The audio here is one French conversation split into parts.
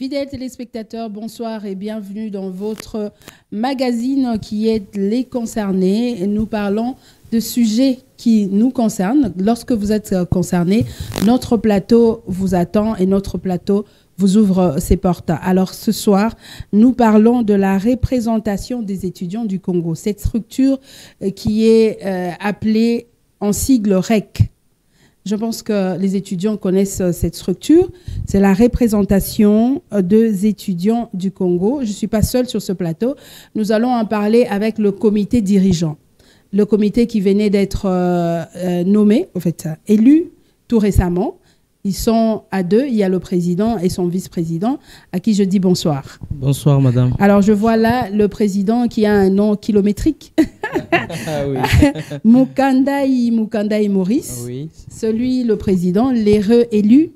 Fidèles téléspectateurs, bonsoir et bienvenue dans votre magazine qui est Les Concernés. Nous parlons de sujets qui nous concernent. Lorsque vous êtes concernés, notre plateau vous attend et notre plateau vous ouvre ses portes. Alors ce soir, nous parlons de la représentation des étudiants du Congo. Cette structure qui est appelée en sigle REC. Je pense que les étudiants connaissent cette structure. C'est la représentation des étudiants du Congo. Je ne suis pas seule sur ce plateau. Nous allons en parler avec le comité dirigeant. Le comité qui venait d'être nommé, en fait, élu tout récemment. Ils sont à deux. Il y a le président et son vice-président à qui je dis bonsoir. Bonsoir, madame. Alors, je vois là le président qui a un nom kilométrique. Ah oui. Mukandaï Maurice. Oui. Celui, le président, l'heureux élu,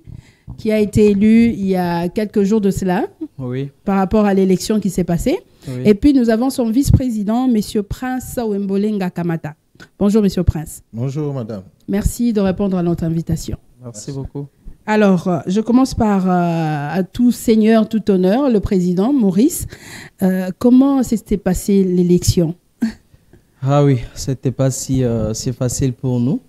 qui a été élu il y a quelques jours de cela, Oui. par rapport à l'élection qui s'est passée. Oui. Et puis, nous avons son vice-président, M. Prince Wembolenga Kamata. Bonjour, M. Prince. Bonjour, madame. Merci de répondre à notre invitation. Merci beaucoup. Alors, je commence par, à tout seigneur, tout honneur, le président Maurice. Comment s'était passée l'élection? Ah oui, c'était pas si facile pour nous,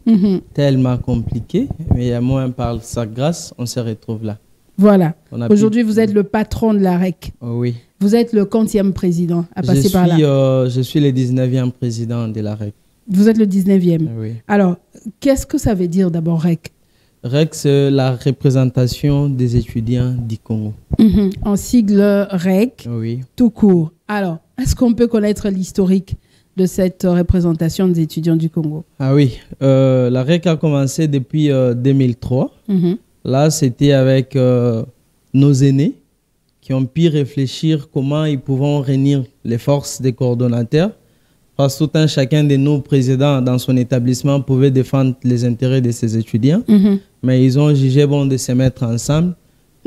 tellement compliqué, mais moi, par sa grâce, on se retrouve là. Voilà. Aujourd'hui, vous êtes le patron de la REC. Oh, oui. Vous êtes le 40e président à passer par là. Je suis le 19e président de la REC. Vous êtes le 19e. Oui. Alors, qu'est-ce que ça veut dire d'abord REC? REC, c'est la représentation des étudiants du Congo. En sigle REC, Oui. tout court. Alors, est-ce qu'on peut connaître l'historique de cette représentation des étudiants du Congo? Ah oui, la REC a commencé depuis 2003. Là, c'était avec nos aînés qui ont pu réfléchir comment ils pouvaient réunir les forces des coordonnateurs. Parce que tout un chacun de nos présidents dans son établissement pouvait défendre les intérêts de ses étudiants. Mais ils ont jugé bon de se mettre ensemble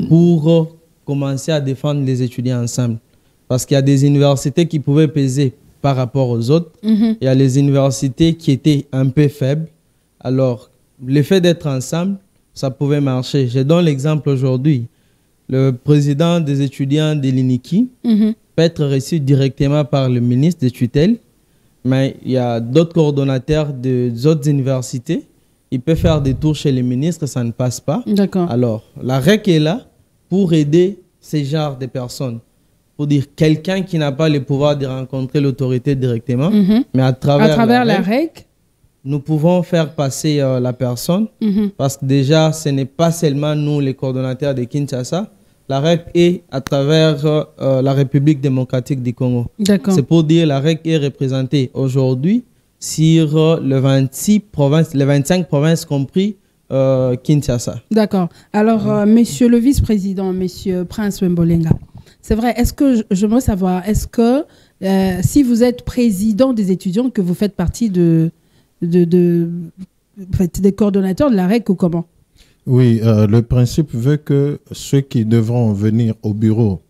pour commencer à défendre les étudiants ensemble. Parce qu'il y a des universités qui pouvaient peser par rapport aux autres. Il y a les universités qui étaient un peu faibles. Alors, le fait d'être ensemble, ça pouvait marcher. Je donne l'exemple aujourd'hui. Le président des étudiants de l'INIKI peut être reçu directement par le ministre des tutelles. Mais il y a d'autres coordonnateurs des autres universités. Ils peuvent faire des tours chez les ministres, ça ne passe pas. D'accord. Alors, la REC est là pour aider ces genres de personnes. Pour dire quelqu'un qui n'a pas le pouvoir de rencontrer l'autorité directement, mais à travers la REC, nous pouvons faire passer la personne. Parce que déjà, ce n'est pas seulement nous, les coordonnateurs de Kinshasa. La REC est à travers la République démocratique du Congo. D'accord. C'est pour dire que la REC est représentée aujourd'hui sur les 25 provinces compris Kinshasa. D'accord. Alors, monsieur le vice-président, monsieur Prince Wembolenga, c'est vrai, est-ce que, je veux savoir, est-ce que si vous êtes président des étudiants, que vous faites partie des coordonnateurs de la REC ou comment? Oui, le principe veut que ceux qui devront venir au bureau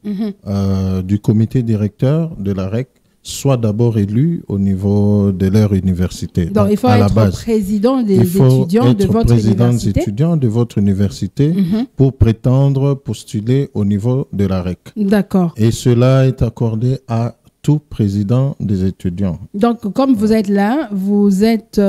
du comité directeur de la REC soient d'abord élus au niveau de leur université. Donc, il faut être président des étudiants de votre université. Président des étudiants de votre université pour prétendre postuler au niveau de la REC. D'accord. Et cela est accordé à tout président des étudiants. Donc, comme vous êtes là, vous êtes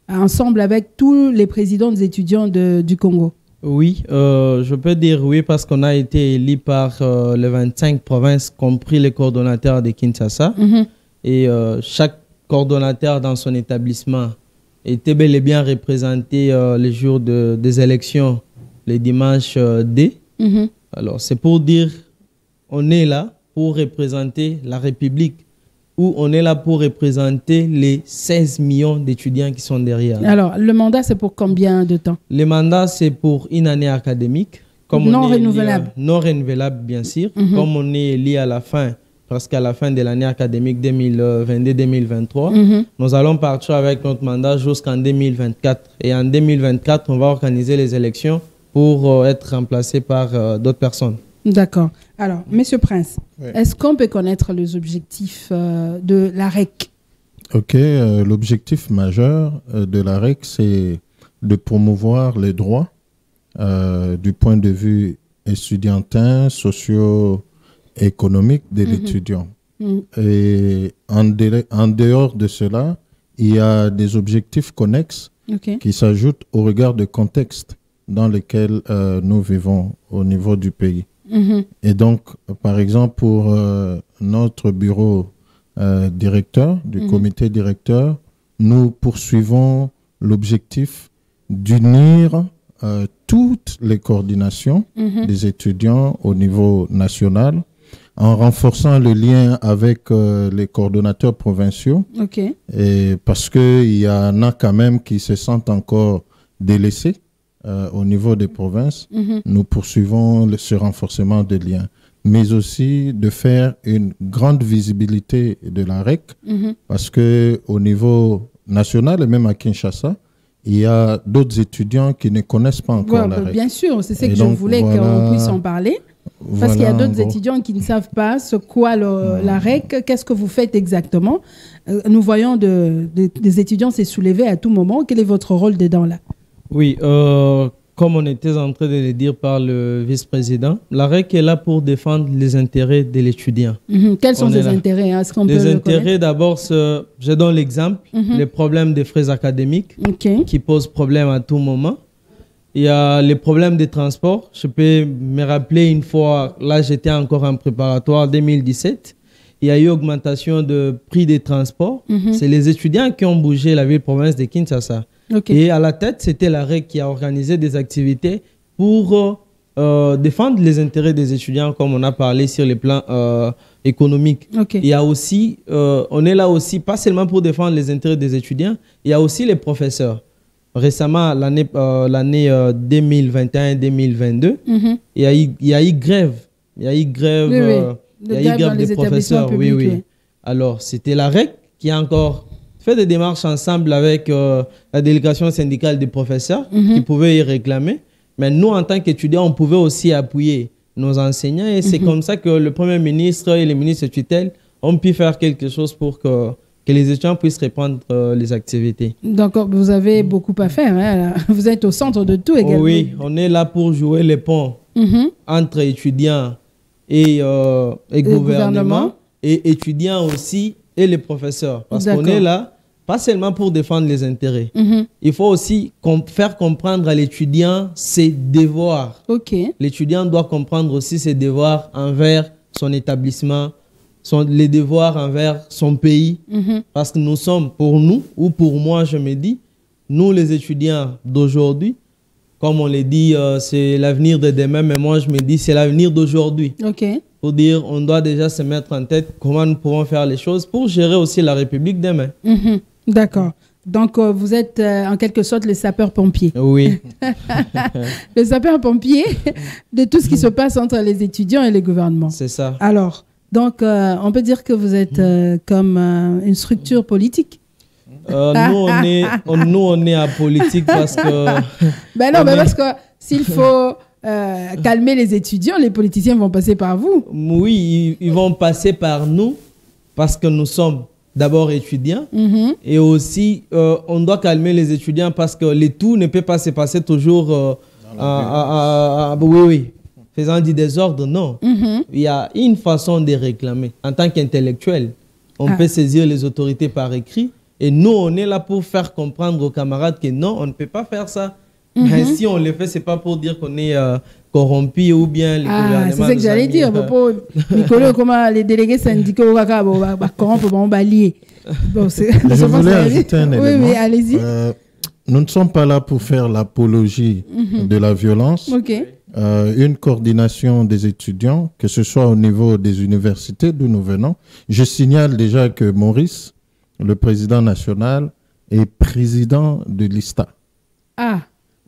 ensemble avec tous les présidents des étudiants du Congo? Oui, je peux dire oui parce qu'on a été élu par les 25 provinces, compris les coordonnateurs de Kinshasa. Et chaque coordonnateur dans son établissement était bel et bien représenté les jours des élections, les dimanches D. Alors, c'est pour dire on est là pour représenter la République, où on est là pour représenter les 16 millions d'étudiants qui sont derrière. Alors, le mandat, c'est pour combien de temps? Le mandat, c'est pour une année académique. Comme non renouvelable? Non renouvelable, bien sûr. Comme on est lié à la fin, presque à la fin de l'année académique 2022-2023, nous allons partir avec notre mandat jusqu'en 2024. Et en 2024, on va organiser les élections pour être remplacé par d'autres personnes. D'accord. Alors, Monsieur Prince, Oui. est-ce qu'on peut connaître les objectifs de la REC? Ok, l'objectif majeur de la REC, c'est de promouvoir les droits du point de vue estudiantin, socio-économique de l'étudiant. Et en dehors de cela, il y a des objectifs connexes qui s'ajoutent au regard du contexte dans lequel nous vivons au niveau du pays. Et donc, par exemple, pour notre bureau directeur, du comité directeur, nous poursuivons l'objectif d'unir toutes les coordinations des étudiants au niveau national en renforçant le lien avec les coordonnateurs provinciaux. Et parce qu'il y en a quand même qui se sentent encore délaissés au niveau des provinces. Nous poursuivons ce renforcement de liens, mais aussi de faire une grande visibilité de la REC, parce qu'au niveau national et même à Kinshasa, il y a d'autres étudiants qui ne connaissent pas encore la REC. Bien sûr, c'est ce que je voulais qu'on puisse en parler. Parce qu'il y a d'autres étudiants qui ne savent pas ce qu'est la REC. Qu'est-ce que vous faites exactement? Nous voyons des étudiants se soulever à tout moment. Quel est votre rôle dedans là? Oui, comme on était en train de le dire par le vice-président, la REC est là pour défendre les intérêts de l'étudiant. Quels sont ces intérêts? Est-ce qu'on peut les intérêts, d'abord, je donne l'exemple, les problèmes des frais académiques qui posent problème à tout moment. Il y a les problèmes des transports. Je peux me rappeler une fois, là j'étais encore en préparatoire 2017, il y a eu augmentation de prix des transports. C'est les étudiants qui ont bougé la ville-province de Kinshasa. Et à la tête, c'était la REC qui a organisé des activités pour défendre les intérêts des étudiants, comme on a parlé sur les plans économiques. Il y a aussi, on est là aussi, pas seulement pour défendre les intérêts des étudiants, il y a aussi les professeurs. Récemment, l'année 2021-2022, il y a eu grève. Il y a eu grève, des professeurs. Alors, c'était la REC qui a encore fait des démarches ensemble avec la délégation syndicale des professeurs qui pouvaient y réclamer. Mais nous, en tant qu'étudiants, on pouvait aussi appuyer nos enseignants. Et c'est comme ça que le Premier ministre et les ministres tutelles ont pu faire quelque chose pour que les étudiants puissent reprendre les activités. Donc, vous avez beaucoup à faire. Hein? Vous êtes au centre de tout également. Oui, on est là pour jouer les ponts entre étudiants et gouvernement, et étudiants aussi et les professeurs. Parce qu'on est là, pas seulement pour défendre les intérêts. Il faut aussi faire comprendre à l'étudiant ses devoirs. L'étudiant doit comprendre aussi ses devoirs envers son établissement, les devoirs envers son pays, parce que nous sommes, pour nous, ou pour moi, je me dis, nous les étudiants d'aujourd'hui, comme on le dit, c'est l'avenir de demain, mais moi je me dis, c'est l'avenir d'aujourd'hui. Pour dire, on doit déjà se mettre en tête comment nous pouvons faire les choses pour gérer aussi la République demain. D'accord. Donc, vous êtes en quelque sorte les sapeurs-pompiers. Oui. Les sapeurs-pompiers de tout ce qui se passe entre les étudiants et les gouvernements. C'est ça. Alors, donc, on peut dire que vous êtes comme une structure politique. Nous, on est apolitique parce que... Ben non, mais parce que s'il faut calmer les étudiants, les politiciens vont passer par vous. Oui, ils vont passer par nous parce que nous sommes d'abord étudiants. Et aussi, on doit calmer les étudiants parce que le tout ne peut pas se passer toujours faisant du désordre, non. Il y a une façon de réclamer. En tant qu'intellectuel, on peut saisir les autorités par écrit. Et nous, on est là pour faire comprendre aux camarades que non, on ne peut pas faire ça. Mais si on le fait, ce n'est pas pour dire qu'on est corrompu ou bien le gouvernement. C'est ce que j'allais dire. Nicolas, comment les délégués syndicaux corrompent, balayer. Je voulais ajouter un élément. Oui, allez-y. Nous ne sommes pas là pour faire l'apologie de la violence. Une coordination des étudiants, que ce soit au niveau des universités d'où nous venons. Je signale déjà que Maurice, le président national, est président de l'ISTA.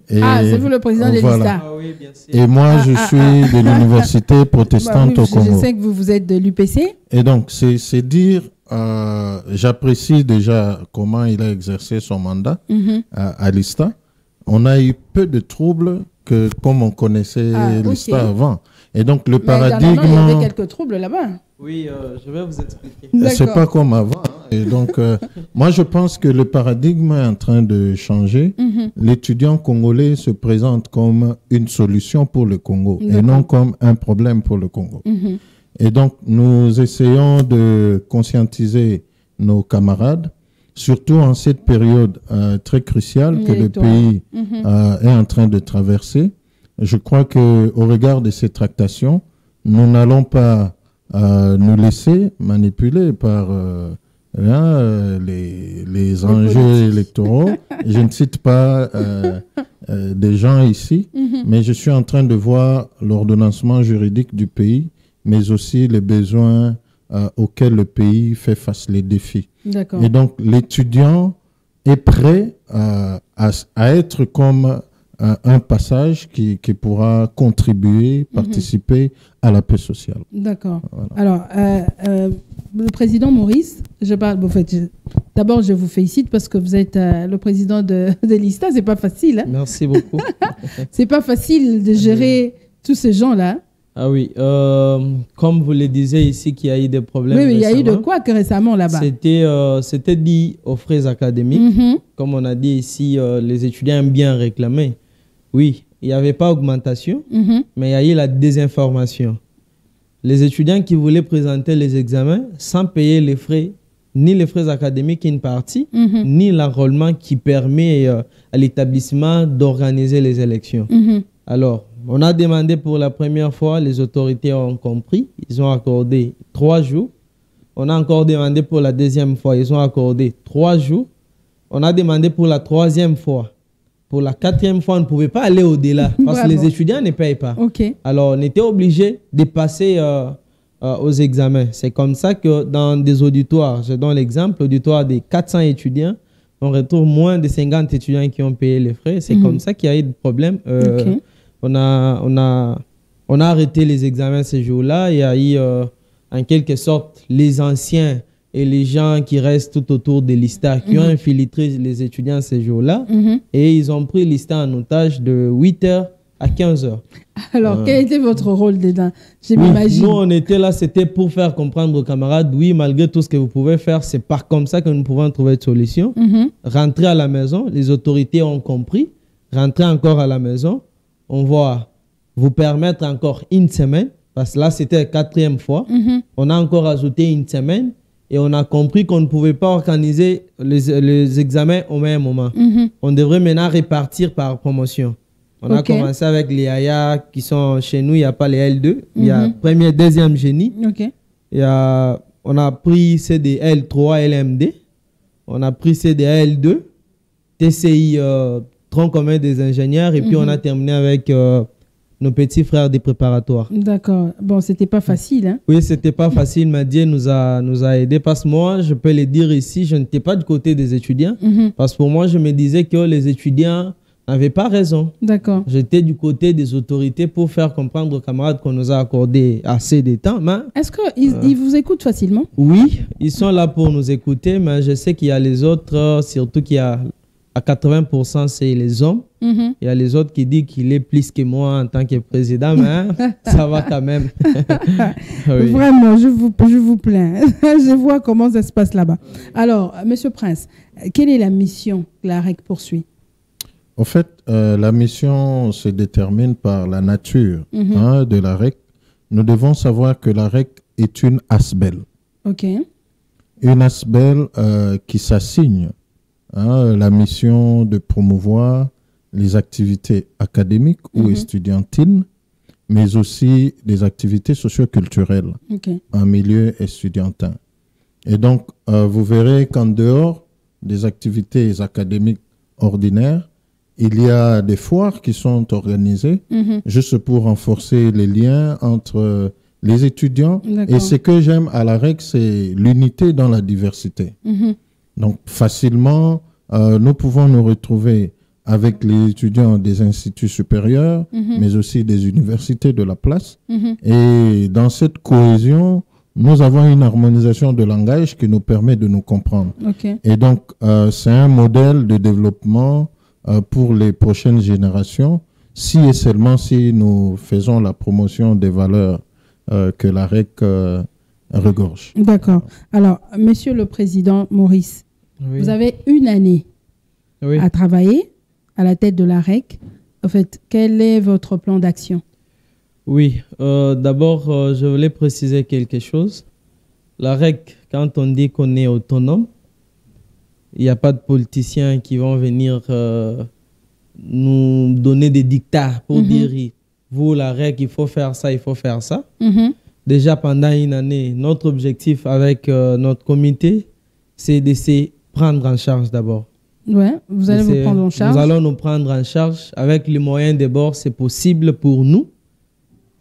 C'est vous le président de l'ISTA. Oui, bien sûr. Et moi, je suis de l'université protestante au Congo. Je sais que vous êtes de l'UPC. Et donc, c'est dire, j'apprécie déjà comment il a exercé son mandat à l'ISTA. On a eu peu de troubles que comme on connaissait l'ISTA avant. Et donc, le paradigme... Il y avait quelques troubles là-bas. Oui, je vais vous expliquer. C'est pas comme avant. Et donc, moi, je pense que le paradigme est en train de changer. L'étudiant congolais se présente comme une solution pour le Congo et non comme un problème pour le Congo. Et donc, nous essayons de conscientiser nos camarades, surtout en cette période très cruciale que le pays est en train de traverser. Je crois qu'au regard de ces tractations, nous n'allons pas nous laisser manipuler par les enjeux électoraux. Je ne cite pas des gens ici, mais je suis en train de voir l'ordonnancement juridique du pays, mais aussi les besoins auxquels le pays fait face, les défis. Et donc, l'étudiant est prêt à être comme un passage qui pourra contribuer, participer à la paix sociale. D'accord. Voilà. Alors, le président Maurice, d'abord, je vous félicite parce que vous êtes le président de l'ISTA. C'est pas facile. Hein? Merci beaucoup. C'est pas facile de gérer tous ces gens-là. Ah oui, comme vous le disiez ici, qu'il y a eu des problèmes. Oui, mais il y a eu de quoi que récemment là-bas? C'était dit aux frais académiques. Comme on a dit ici, les étudiants aiment bien réclamer. Oui, il n'y avait pas augmentation, mais il y a eu la désinformation. Les étudiants qui voulaient présenter les examens sans payer les frais, ni les frais académiques une partie, ni l'enrôlement qui permet à l'établissement d'organiser les élections. Alors, on a demandé pour la première fois, les autorités ont compris, ils ont accordé 3 jours. On a encore demandé pour la deuxième fois, ils ont accordé 3 jours. On a demandé pour la 3e fois. Pour la 4e fois, on ne pouvait pas aller au-delà parce que les étudiants ne payent pas. Alors, on était obligé de passer aux examens. C'est comme ça que dans des auditoires, je donne l'exemple, l'auditoire des 400 étudiants, on retrouve moins de 50 étudiants qui ont payé les frais. C'est comme ça qu'il y a eu des problèmes. On a arrêté les examens ce jour-là. Il y a eu, en quelque sorte, les anciens et les gens qui restent tout autour de l'ISTA qui ont infiltré les étudiants ces jours-là. Et ils ont pris l'ISTA en otage de 8h à 15h. Alors, quel était votre rôle dedans? Je m'imagine. Nous, on était là, c'était pour faire comprendre aux camarades, oui, malgré tout ce que vous pouvez faire, c'est par comme ça que nous pouvons trouver une solution. Rentrer à la maison, les autorités ont compris. Rentrer encore à la maison, on va vous permettre encore une semaine, parce que là, c'était la 4e fois. On a encore ajouté une semaine. Et on a compris qu'on ne pouvait pas organiser les examens au même moment. On devrait maintenant répartir par promotion. On a commencé avec les AYA qui sont chez nous. Il n'y a pas les L2. Il y a premier, deuxième génie. On a pris CDL 3 LMD. On a pris CDL 2. TCI, tronc commun des ingénieurs. Et puis on a terminé avec nos petits frères des préparatoires. D'accord. Bon, c'était pas facile, hein? Oui, c'était pas facile, mais Dieu nous a aidés. Parce que moi, je peux le dire ici, je n'étais pas du côté des étudiants. Parce que pour moi, je me disais que les étudiants n'avaient pas raison. D'accord. J'étais du côté des autorités pour faire comprendre aux camarades qu'on nous a accordé assez de temps. Est-ce qu'ils vous écoutent facilement? Oui, ils sont là pour nous écouter, mais je sais qu'il y a les autres, surtout qu'il y a à 80%, c'est les hommes. Il y a les autres qui disent qu'il est plus que moi en tant que président, mais ça va quand même. Oui. Vraiment, je vous plains. Je vois comment ça se passe là-bas. Alors, Monsieur Prince, quelle est la mission que la REC poursuit? En fait, la mission se détermine par la nature de la REC. Nous devons savoir que la REC est une ASBEL. Une ASBEL qui s'assigne la mission de promouvoir les activités académiques ou estudiantines, mais aussi des activités socio-culturelles en milieu estudiantin. Et donc, vous verrez qu'en dehors des activités académiques ordinaires, il y a des foires qui sont organisées juste pour renforcer les liens entre les étudiants. Et ce que j'aime à la REC, c'est l'unité dans la diversité. Donc, facilement, nous pouvons nous retrouver avec les étudiants des instituts supérieurs, mais aussi des universités de la place. Et dans cette cohésion, nous avons une harmonisation de langage qui nous permet de nous comprendre. Et donc, c'est un modèle de développement pour les prochaines générations, si et seulement si nous faisons la promotion des valeurs que la REC regorge. D'accord. Alors, Monsieur le Président Maurice, Oui. vous avez une année Oui. à travailler à la tête de la REC. En fait, quel est votre plan d'action? Oui, d'abord, je voulais préciser quelque chose. La REC, quand on dit qu'on est autonome, il n'y a pas de politiciens qui vont venir nous donner des dictats pour dire, vous, la REC, il faut faire ça, il faut faire ça. Déjà, pendant une année, notre objectif avec notre comité, c'est de se prendre en charge d'abord. Ouais, vous allez vous prendre en charge. Nous allons nous prendre en charge. Avec les moyens de bord, c'est possible pour nous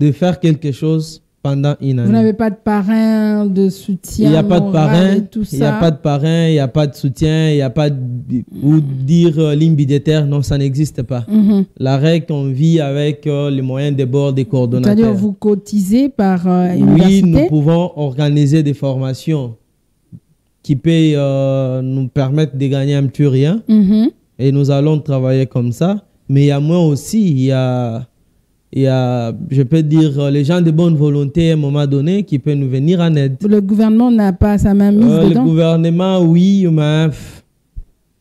de faire quelque chose pendant une année. Vous n'avez pas de parrain, de soutien? Il n'y a pas de parrain, il n'y a pas de parrain, il n'y a pas de soutien, il n'y a pas de... Ou dire ligne budgétaire, non, ça n'existe pas. La REC, on vit avec les moyens de bord des coordonnateurs. C'est-à-dire vous cotisez par Oui, université? nous pouvons organiser des formations qui peuvent nous permettre de gagner un petit rien. Et nous allons travailler comme ça. Mais il y a moi aussi, il y a, je peux dire, les gens de bonne volonté à un moment donné qui peuvent nous venir en aide. Le gouvernement n'a pas sa main mise dedans? Le gouvernement, oui, mais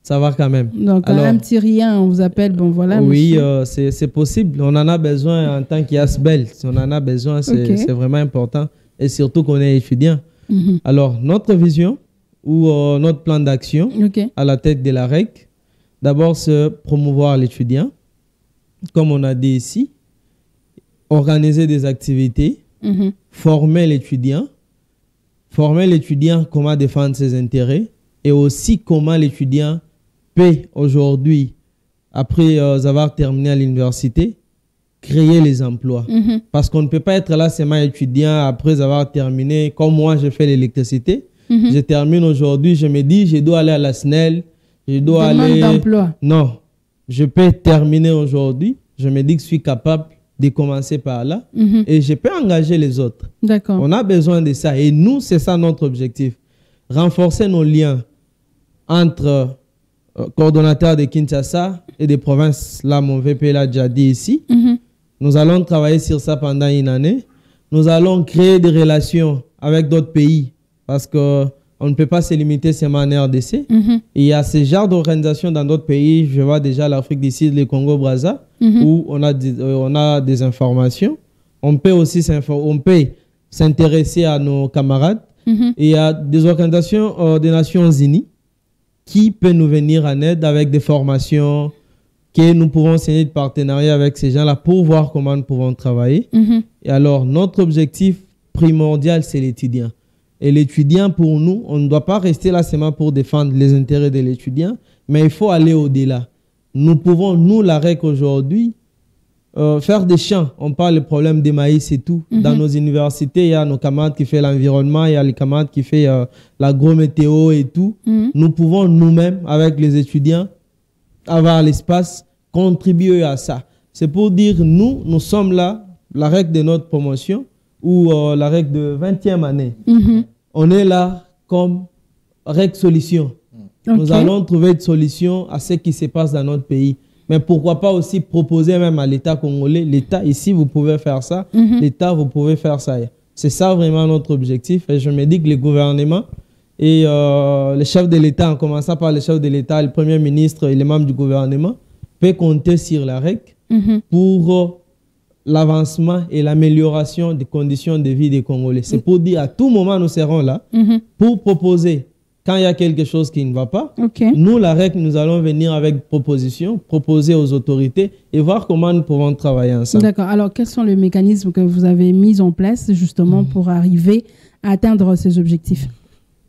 ça va quand même. Donc, alors, un petit rien, on vous appelle, bon voilà. Oui, c'est possible. On en a besoin en tant qu'IASBEL. Si on en a besoin, c'est vraiment important. Et surtout qu'on est étudiant. Alors, notre vision ou notre plan d'action à la tête de la REC, d'abord, c'est promouvoir l'étudiant, comme on a dit ici, organiser des activités, former l'étudiant comment défendre ses intérêts et aussi comment l'étudiant peut aujourd'hui, après avoir terminé à l'université, créer les emplois. Parce qu'on ne peut pas être là seulement étudiant après avoir terminé, comme moi j'ai fait l'électricité. Je termine aujourd'hui, je me dis, je dois aller à la SNEL, je dois aller... d'emploi. Non, je peux terminer aujourd'hui, je me dis que je suis capable de commencer par là et je peux engager les autres. D'accord. On a besoin de ça et nous, c'est ça notre objectif. Renforcer nos liens entre coordonnateurs de Kinshasa et des provinces. Là, mon VP l'a déjà dit ici. Nous allons travailler sur ça pendant une année. Nous allons créer des relations avec d'autres pays parce qu'on ne peut pas se limiter seulement en RDC. Il y a ce genre d'organisation dans d'autres pays. Je vois déjà l'Afrique du Sud, le Congo-Brazza, où on a des informations. On peut aussi s'intéresser à nos camarades. Et il y a des organisations des Nations Unies qui peuvent nous venir en aide avec des formations que nous pouvons signer de partenariat avec ces gens-là pour voir comment nous pouvons travailler. Et alors, notre objectif primordial, c'est l'étudiant. Et l'étudiant, pour nous, on ne doit pas rester là seulement pour défendre les intérêts de l'étudiant, mais il faut aller au-delà. Nous pouvons, nous, la REC aujourd'hui, faire des champs. On parle des problèmes des maïs et tout. Dans nos universités, il y a nos camarades qui font l'environnement, il y a les camarades qui font l'agrométéo et tout. Nous pouvons nous-mêmes, avec les étudiants, avoir l'espace, contribuer à ça. C'est pour dire, nous sommes là, la REC de notre promotion, ou la REC de 20e année. On est là comme REC solution. Nous allons trouver une solution à ce qui se passe dans notre pays. Mais pourquoi pas aussi proposer même à l'État congolais, l'État ici, vous pouvez faire ça, l'État, vous pouvez faire ça. C'est ça vraiment notre objectif. Et je me dis que les gouvernements et les chefs de l'État, en commençant par les chefs de l'État, le Premier ministre et les membres du gouvernement, peuvent compter sur la REC pour l'avancement et l'amélioration des conditions de vie des Congolais. C'est pour dire à tout moment, nous serons là pour proposer. Quand il y a quelque chose qui ne va pas, nous, la REC, nous allons venir avec propositions, proposer aux autorités et voir comment nous pouvons travailler ensemble. D'accord. Alors, quels sont les mécanismes que vous avez mis en place justement pour arriver à atteindre ces objectifs?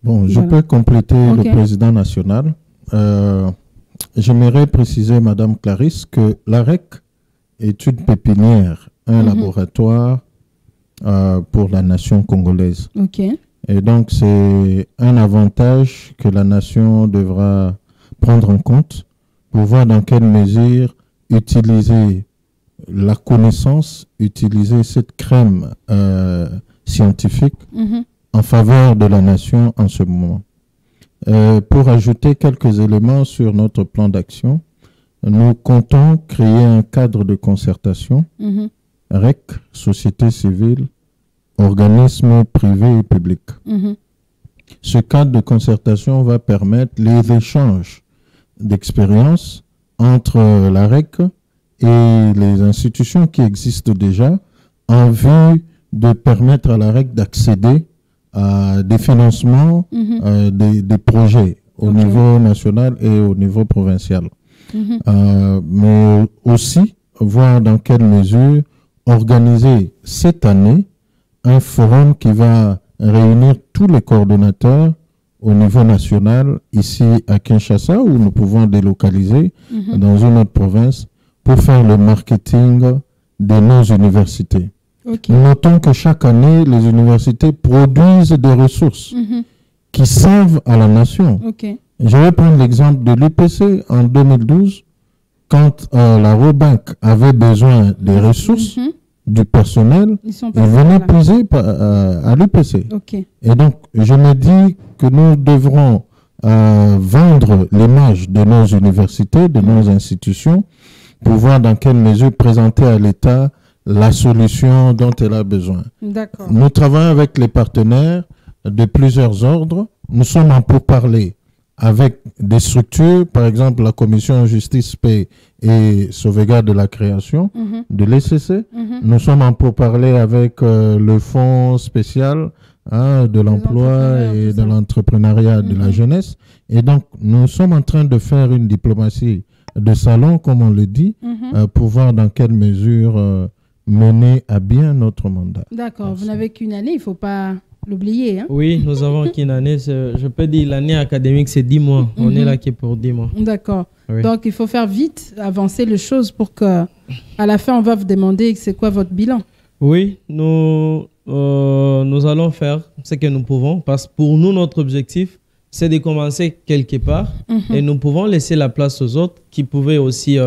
Bon, je peux compléter le président national. J'aimerais préciser, Madame Clarisse, que la REC est une pépinière, un laboratoire pour la nation congolaise. Et donc, c'est un avantage que la nation devra prendre en compte pour voir dans quelle mesure utiliser la connaissance, utiliser cette crème scientifique en faveur de la nation en ce moment. Pour ajouter quelques éléments sur notre plan d'action, nous comptons créer un cadre de concertation, REC, société civile organismes privés et publics. Ce cadre de concertation va permettre les échanges d'expériences entre la REC et les institutions qui existent déjà en vue de permettre à la REC d'accéder à des financements, des projets au niveau national et au niveau provincial. Mais aussi voir dans quelle mesure organiser cette année un forum qui va réunir tous les coordonnateurs au niveau national, ici à Kinshasa, où nous pouvons délocaliser dans une autre province pour faire le marketing de nos universités. Notons que chaque année, les universités produisent des ressources qui servent à la nation. Je vais prendre l'exemple de l'UPC en 2012, quand la Robank avait besoin des ressources, du personnel, ils venaient puiser à l'UPC. Et donc, je me dis que nous devrons vendre l'image de nos universités, de nos institutions, pour voir dans quelle mesure présenter à l'État la solution dont elle a besoin. Nous travaillons avec les partenaires de plusieurs ordres. Nous sommes en pourparlers avec des structures, par exemple la Commission Justice, Paix et Sauvegarde de la création de l'ECC. Nous sommes en pourparlers avec le Fonds spécial de l'emploi et de l'entrepreneuriat de la jeunesse. Et donc, nous sommes en train de faire une diplomatie de salon, comme on le dit, pour voir dans quelle mesure mener à bien notre mandat. D'accord. Vous n'avez qu'une année, il ne faut pas l'oublier. Oui, nous avons qu'une année. Je peux dire l'année académique, c'est 10 mois. On est là qui pour 10 mois. D'accord. Oui. Donc, il faut faire vite, avancer les choses pour qu'à la fin, on va vous demander c'est quoi votre bilan. Oui, nous allons faire ce que nous pouvons parce que pour nous, notre objectif, c'est de commencer quelque part et nous pouvons laisser la place aux autres qui pouvaient aussi,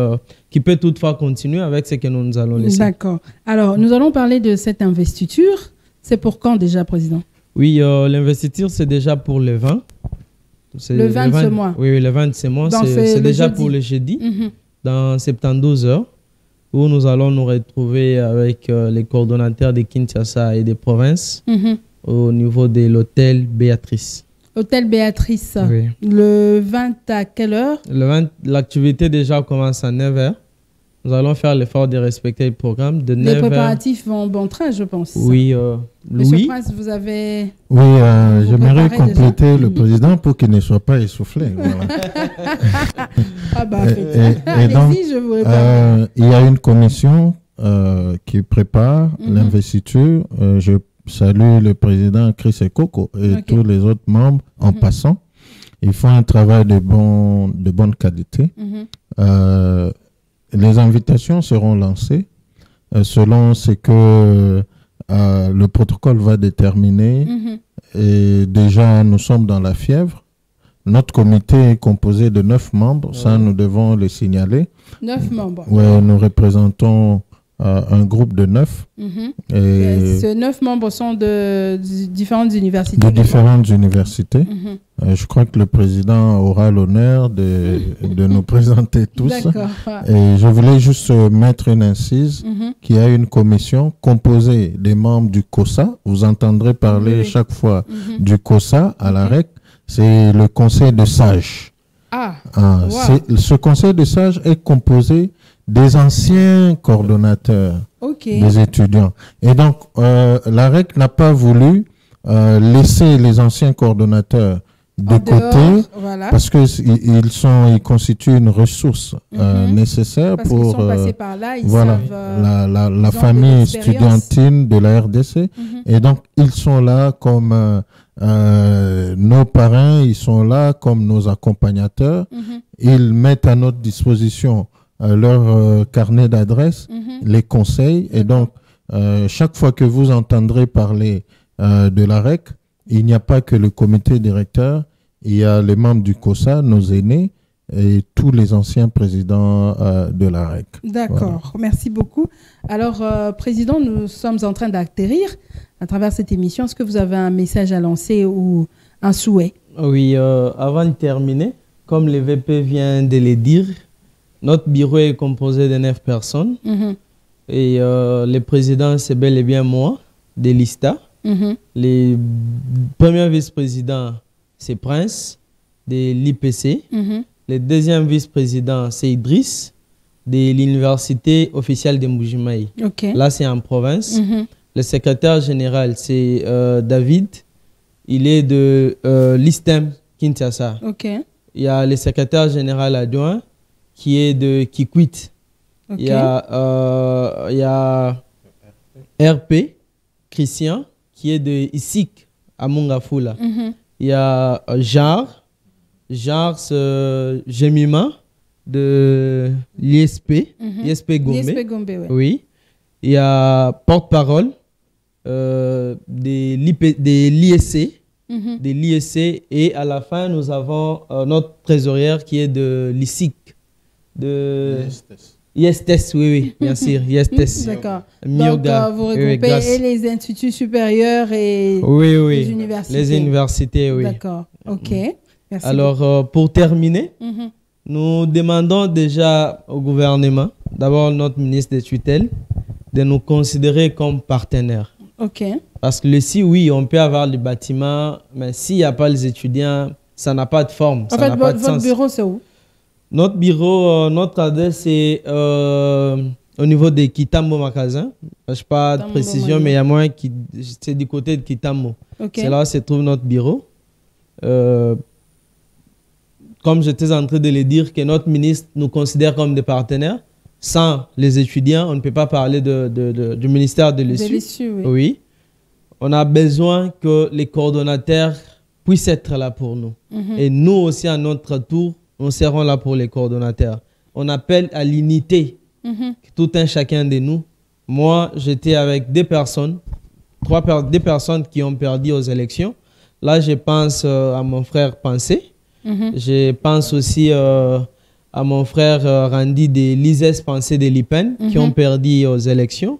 qui peuvent toutefois continuer avec ce que nous allons laisser. D'accord. Alors, nous allons parler de cette investiture. C'est pour quand déjà, Président? Oui, l'investiture, c'est déjà pour le 20. Le 20 de ce mois? Oui, le 20 de ce mois, c'est déjà jeudi. Pour le jeudi, dans 72 heures, où nous allons nous retrouver avec les coordonnateurs de Kinshasa et des provinces au niveau de l'hôtel Béatrice. Hôtel Béatrice, oui. Le 20 à quelle heure? Le 20, l'activité déjà commence à 9 h. Nous allons faire l'effort de respecter le programme de 9 h. Les préparatifs vont bon train, je pense. Oui, Monsieur le Prince, vous avez... Oui, j'aimerais compléter le président pour qu'il ne soit pas essoufflé. Voilà. Ah bah, et donc, je vous il y a une commission qui prépare l'investiture. Je salue le président Chris Ekoko et tous les autres membres en passant. Ils font un travail de bonne qualité. Les invitations seront lancées selon ce que le protocole va déterminer. Et déjà, nous sommes dans la fièvre. Notre comité est composé de 9 membres. Ça, nous devons le signaler. 9 membres. Oui, nous représentons un groupe de 9. Et ces 9 membres sont de différentes universités. De différentes universités. Je crois que le président aura l'honneur de nous présenter tous. Et je voulais juste mettre une incise qu'il y a une commission composée des membres du COSA. Vous entendrez parler chaque fois du COSA à la REC. C'est le conseil de sages. Ce conseil de sages est composé des anciens coordonnateurs des étudiants. Et donc, la REC n'a pas voulu laisser les anciens coordonnateurs de côté parce qu'ils constituent une ressource nécessaire parce pour sont passés par là, ils savent, la famille estudiantine de la RDC. Et donc, ils sont là comme nos parrains, ils sont là comme nos accompagnateurs. Ils mettent à notre disposition leur carnet d'adresses, les conseils. Et donc, chaque fois que vous entendrez parler de la REC, il n'y a pas que le comité directeur, il y a les membres du COSA, nos aînés, et tous les anciens présidents de la REC. D'accord, merci beaucoup. Alors, Président, nous sommes en train d'atterrir à travers cette émission. Est-ce que vous avez un message à lancer ou un souhait? Oui, avant de terminer, comme le VP vient de le dire, notre bureau est composé de 9 personnes. Et le président, c'est bel et bien moi. de l'ISTA. Les premiers vice-présidents, c'est Prince de l'IPC. Le deuxième vice-président, c'est Idriss de l'Université officielle de Mbujimayi. Là, c'est en province. Le secrétaire général, c'est David. Il est de l'ISTEM Kinshasa. Il y a le secrétaire général adjoint qui est de Kikwit. Il y a RP, Christian, qui est de Isik, à Mungafula. Il y a Jar Jemima, de l'ISP, ISP Gombe. Ouais. Oui. Il y a porte-parole de l'ISC. De l'ISC, et à la fin, nous avons notre trésorière qui est de l'ISIC. De ISTES, oui, bien sûr, ISTES. D'accord. Donc, vous regroupez et les instituts supérieurs et les universités. Les universités, oui. D'accord, ok. Merci. Alors, pour terminer, nous demandons déjà au gouvernement, d'abord notre ministre des tutelles, de nous considérer comme partenaires. Ok. Parce que si, oui, on peut avoir les bâtiments, mais s'il n'y a pas les étudiants, ça n'a pas de forme. En fait, votre bureau, c'est où? Notre bureau, notre adresse, c'est au niveau de Kitambo Magasin. Je n'ai pas de précision, mais il y a moins qui c'est du côté de Kitambo. C'est là où se trouve notre bureau. Comme j'étais en train de le dire, que notre ministre nous considère comme des partenaires. Sans les étudiants, on ne peut pas parler du ministère de l'Issue. Oui. On a besoin que les coordonnateurs puissent être là pour nous. Et nous aussi, à notre tour, nous serons là pour les coordonnateurs. On appelle à l'unité, tout un chacun de nous. Moi, j'étais avec deux personnes qui ont perdu aux élections. Là, je pense à mon frère Pensé. Je pense aussi à mon frère Randy de l'ISES Pensé de l'IPEN qui ont perdu aux élections.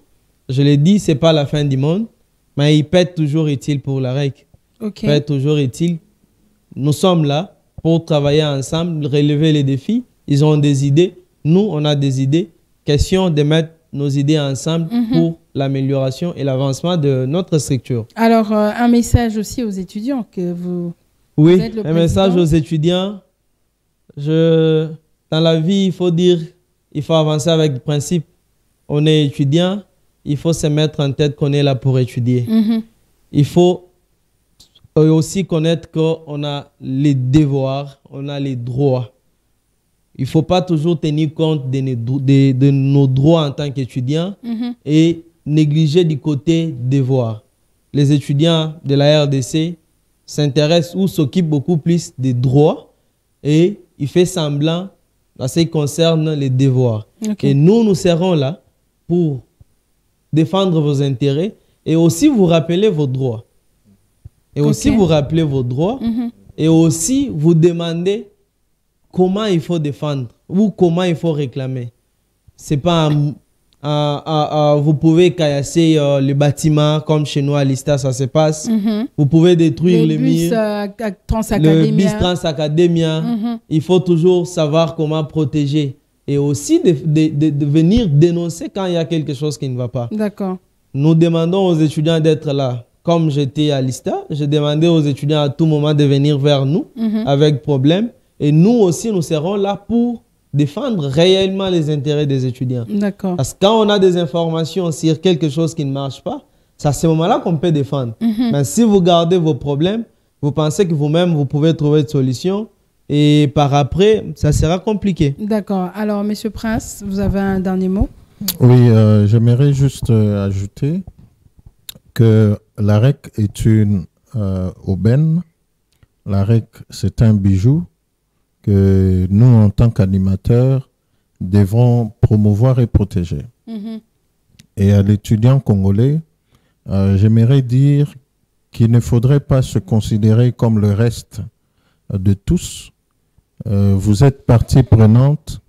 Je l'ai dit, ce n'est pas la fin du monde, mais il peut être toujours utile pour la REC. Il peut être toujours utile. Nous sommes là pour travailler ensemble, relever les défis. Ils ont des idées, nous, on a des idées. Question de mettre nos idées ensemble pour l'amélioration et l'avancement de notre structure. Alors, un message aussi aux étudiants que vous... Oui, un message aux étudiants. Dans la vie, il faut dire, il faut avancer avec le principe. On est étudiant, il faut se mettre en tête qu'on est là pour étudier. Il faut aussi connaître qu'on a les devoirs, on a les droits. Il ne faut pas toujours tenir compte de nos droits en tant qu'étudiants et négliger du côté devoirs. Les étudiants de la RDC s'intéressent ou s'occupent beaucoup plus des droits et il fait semblant en ce qui concerne les devoirs. Et nous serons là pour défendre vos intérêts et aussi vous rappeler vos droits. Et aussi vous rappeler vos droits et aussi vous demander comment il faut défendre ou comment il faut réclamer. C'est pas vous pouvez caillasser le bâtiment comme chez nous à l'ISTA, ça se passe. Vous pouvez détruire les murs. Le bus Transacademia. Il faut toujours savoir comment protéger. Et aussi de venir dénoncer quand il y a quelque chose qui ne va pas. D'accord. Nous demandons aux étudiants d'être là. Comme j'étais à l'ISTA, je demandais aux étudiants à tout moment de venir vers nous avec problème. Et nous aussi, nous serons là pour défendre réellement les intérêts des étudiants. D'accord. Parce que quand on a des informations sur quelque chose qui ne marche pas, c'est à ce moment-là qu'on peut défendre. Mais si vous gardez vos problèmes, vous pensez que vous-même, vous pouvez trouver une solution et par après, ça sera compliqué. D'accord. Alors, M. Prince, vous avez un dernier mot? Oui, j'aimerais juste ajouter que la REC est une aubaine. La REC, c'est un bijou que nous, en tant qu'animateurs, devrons promouvoir et protéger. Et à l'étudiant congolais, j'aimerais dire qu'il ne faudrait pas se considérer comme le reste de tous. Vous êtes partie prenante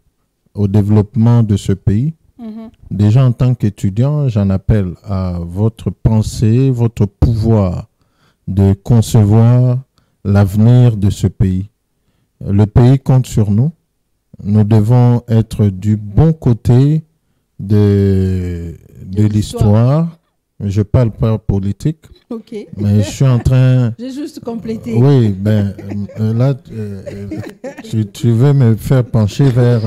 au développement de ce pays. Déjà en tant qu'étudiant, j'en appelle à votre pensée, votre pouvoir de concevoir l'avenir de ce pays. Le pays compte sur nous. Nous devons être du bon côté de l'histoire. Je ne parle pas politique, Ok. mais je suis en train... J'ai juste complété. Oui, ben là, tu veux me faire pencher vers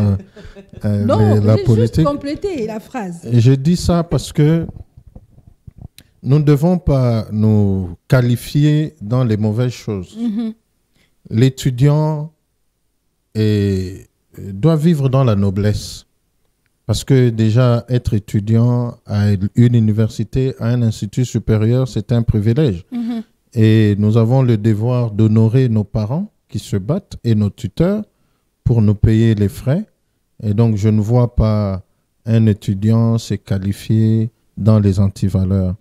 Non, la j'ai politique. juste complété la phrase. Et je dis ça parce que nous ne devons pas nous qualifier dans les mauvaises choses. L'étudiant doit vivre dans la noblesse. Parce que déjà, être étudiant à une université, à un institut supérieur, c'est un privilège. Et nous avons le devoir d'honorer nos parents qui se battent et nos tuteurs pour nous payer les frais. Et donc, je ne vois pas un étudiant se qualifier dans les antivaleurs.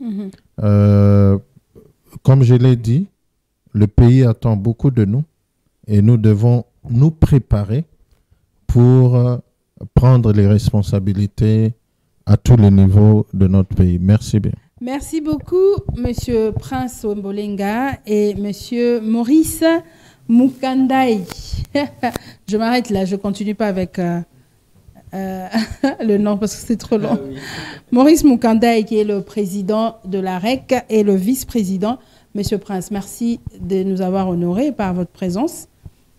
Comme je l'ai dit, le pays attend beaucoup de nous et nous devons nous préparer pour prendre les responsabilités à tous les niveaux de notre pays. Merci bien. Merci beaucoup, Monsieur Prince Wembolenga et Monsieur Maurice Mukandaï. Je m'arrête là, je ne continue pas avec le nom parce que c'est trop long. Maurice Mukandaï, qui est le président de la REC et le vice-président. Monsieur Prince, merci de nous avoir honorés par votre présence.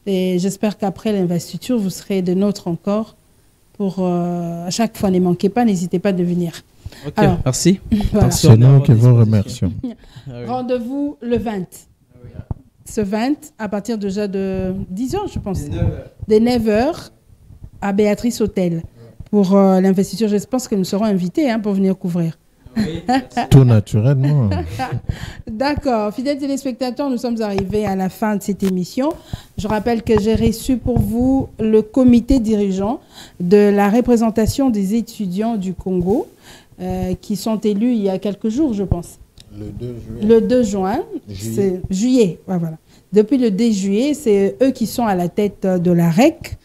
Et j'espère qu'après l'investiture, vous serez de nôtres encore. Pour à chaque fois, ne manquez pas, n'hésitez pas de venir. Ok, alors, merci. Voilà. C'est nous qui vous remercions. Rendez-vous le 20. Ce 20, à partir déjà de 10h, je pense. Dès 9h, à Béatrice Hôtel. Pour l'investiture, je pense que nous serons invités pour venir couvrir. Oui, tout naturellement. D'accord. Fidèles téléspectateurs, nous sommes arrivés à la fin de cette émission. Je rappelle que j'ai reçu pour vous le comité dirigeant de la représentation des étudiants du Congo qui sont élus il y a quelques jours, je pense. Le 2 juin. C'est juillet. Voilà. Depuis le 2 juillet, c'est eux qui sont à la tête de la REC,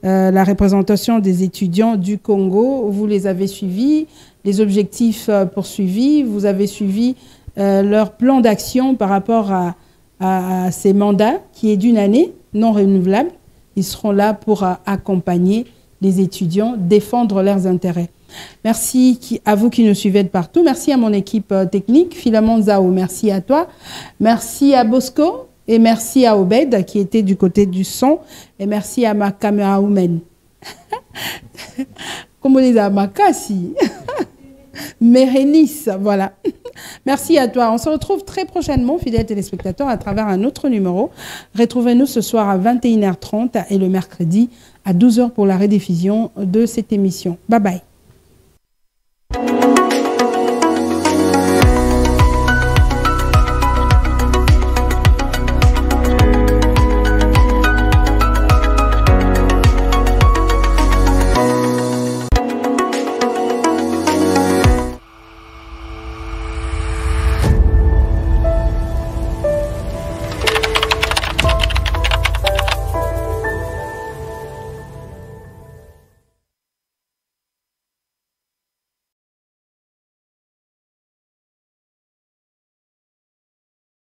la représentation des étudiants du Congo. Vous les avez suivis. Les objectifs poursuivis, vous avez suivi leur plan d'action par rapport à ces mandats qui est d'une année, non renouvelable. Ils seront là pour accompagner les étudiants, défendre leurs intérêts. Merci à vous qui nous suivez de partout. Merci à mon équipe technique, Philemon Zao, merci à toi. Merci à Bosco et merci à Obed qui était du côté du son. Et merci à ma caméra woman. Comme on dit à Makassi. Mérénice, voilà. Merci à toi. On se retrouve très prochainement, fidèles téléspectateurs, à travers un autre numéro. Retrouvez-nous ce soir à 21h30 et le mercredi à 12h pour la rediffusion de cette émission. Bye bye.